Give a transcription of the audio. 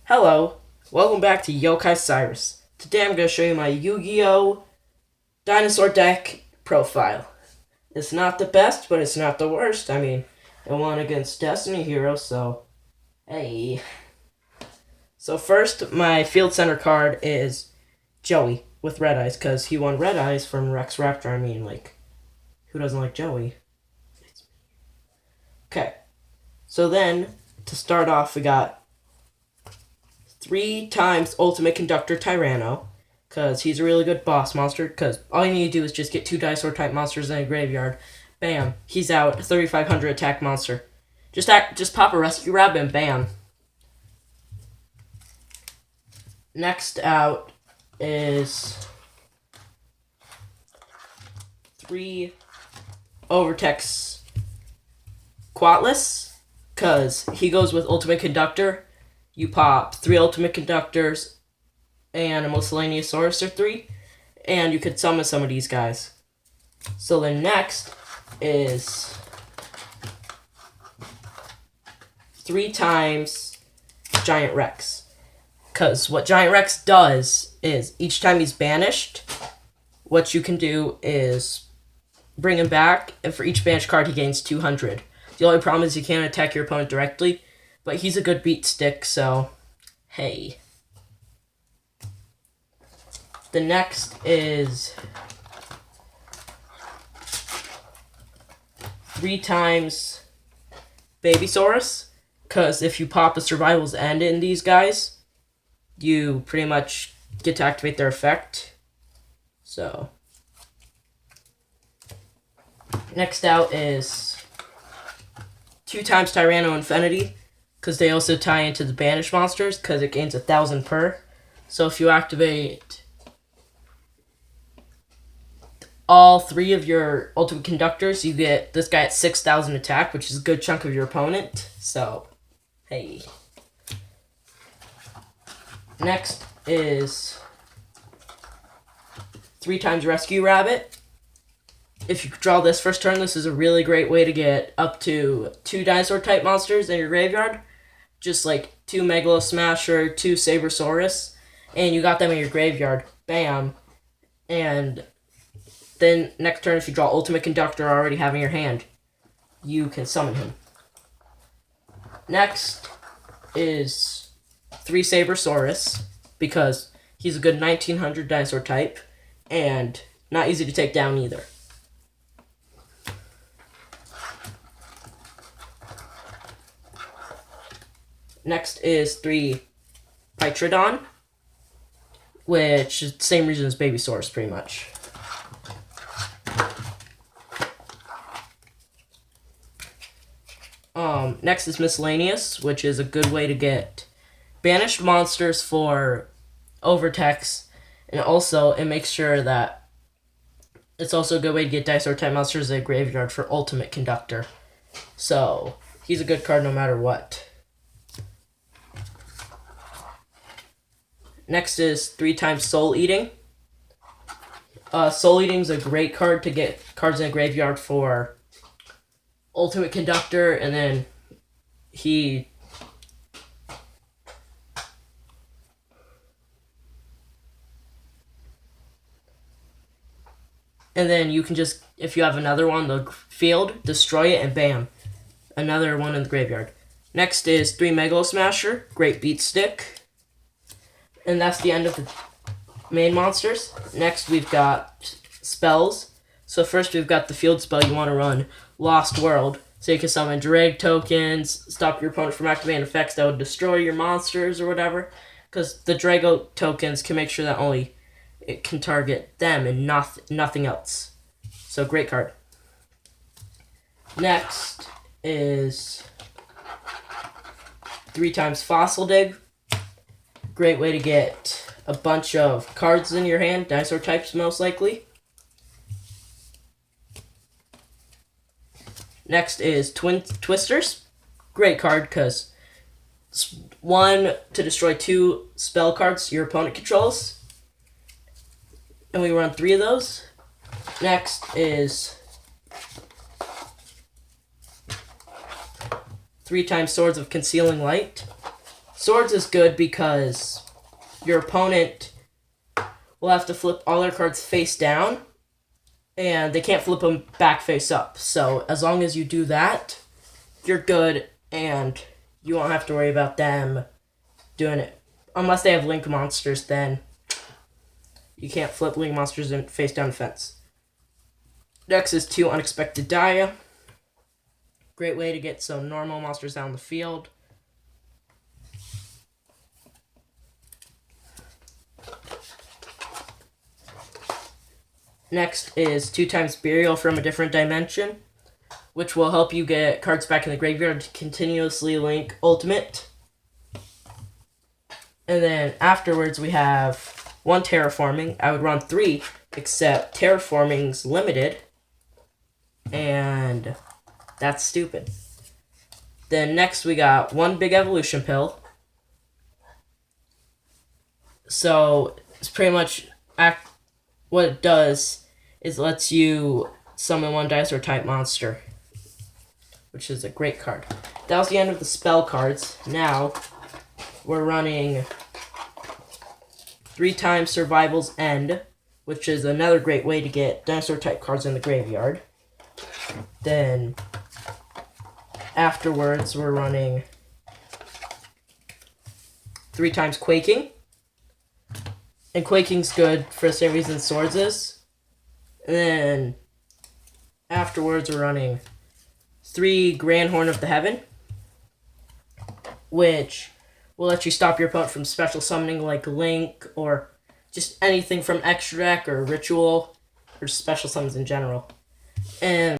Hello, welcome back to Yokai Cyrus. Today I'm going to show you my Yu-Gi-Oh! Dinosaur deck profile. It's not the best, but it's not the worst. I mean, it won against Destiny Hero, so hey. So first, my Field Center card is Joey with Red Eyes, because he won Red Eyes from Rex Raptor. I mean, who doesn't like Joey? Okay, so then, to start off, we got 3 times Ultimate Conductor Tyranno, because he's a really good boss monster, because all you need to do is just get 2 dinosaur type monsters in a graveyard. Bam, he's out. 3,500 attack monster. Just pop a rescue rabbit and bam. Next out is 3 Overtex Quatless, because he goes with Ultimate Conductor. You pop 3 Ultimate Conductors and a Miscellaneous Saurus or 3, and you could summon some of these guys. So the next is 3 times Giant Rex. Because what Giant Rex does is, each time he's banished, what you can do is bring him back, and for each banished card he gains 200. The only problem is you can't attack your opponent directly, but he's a good beat stick, so hey. The next is 3 times Babysaurus, because if you pop a Survival's End in these guys, you pretty much get to activate their effect. So, next out is 2 times Tyranno Infinity, because they also tie into the banished monsters, because it gains 1,000 per. So if you activate all 3 of your Ultimate Conductors, you get this guy at 6,000 attack, which is a good chunk of your opponent. So, hey. Next is 3 times Rescue Rabbit. If you draw this first turn, this is a really great way to get up to 2 dinosaur type monsters in your graveyard. Just like 2 Megalo Smasher, 2 Sabersaurus, and you got them in your graveyard. Bam. And then next turn, if you draw Ultimate Conductor already having your hand, you can summon him. Next is 3 Sabersaurus, because he's a good 1900 dinosaur type, and not easy to take down either. Next is 3 Pytrodon, which is the same reason as Babysaurus, pretty much. Next is Miscellaneous, which is a good way to get banished monsters for Overtex, and also it makes sure that it's also a good way to get dinosaur type monsters in a graveyard for Ultimate Conductor. So, he's a good card no matter what. Next is 3 times Soul Eating. Soul Eating is a great card to get cards in a graveyard for Ultimate Conductor, and then you can just, if you have another one in the field, destroy it, and bam, another one in the graveyard. Next is 3 Megalo Smasher, great beat stick. And that's the end of the main monsters. Next, we've got spells. So first, we've got the field spell you want to run, Lost World. So you can summon drag tokens, stop your opponent from activating effects that would destroy your monsters or whatever. Because the Drago tokens can make sure that only it can target them and nothing else. So great card. Next is 3 times Fossil Dig. Great way to get a bunch of cards in your hand, dinosaur types most likely. Next is Twin Twisters. Great card because it's 1 to destroy 2 spell cards your opponent controls. And we run 3 of those. Next is 3 times Swords of Concealing Light. Swords is good because your opponent will have to flip all their cards face down, and they can't flip them back face up. So as long as you do that, you're good, and you won't have to worry about them doing it. Unless they have link monsters, then you can't flip link monsters in face down defense. Next is 2 Unexpected Dia. Great way to get some normal monsters down the field. Next is 2 times Burial from a Different Dimension, which will help you get cards back in the graveyard to continuously link Ultimate. And then afterwards we have 1 Terraforming. I would run 3, except Terraforming's limited, and that's stupid. Then next we got 1 Big Evolution Pill. So it's pretty much what it does is lets you summon 1 dinosaur type monster, which is a great card. That was the end of the spell cards. Now we're running 3 times Survival's End, which is another great way to get dinosaur type cards in the graveyard. Then afterwards we're running 3 times Quaking. And Quaking's good for the same reason Swords is. And then afterwards we're running 3 Grand Horn of the Heaven, which will let you stop your opponent from special summoning like Link or just anything from extra deck or ritual or special summons in general. And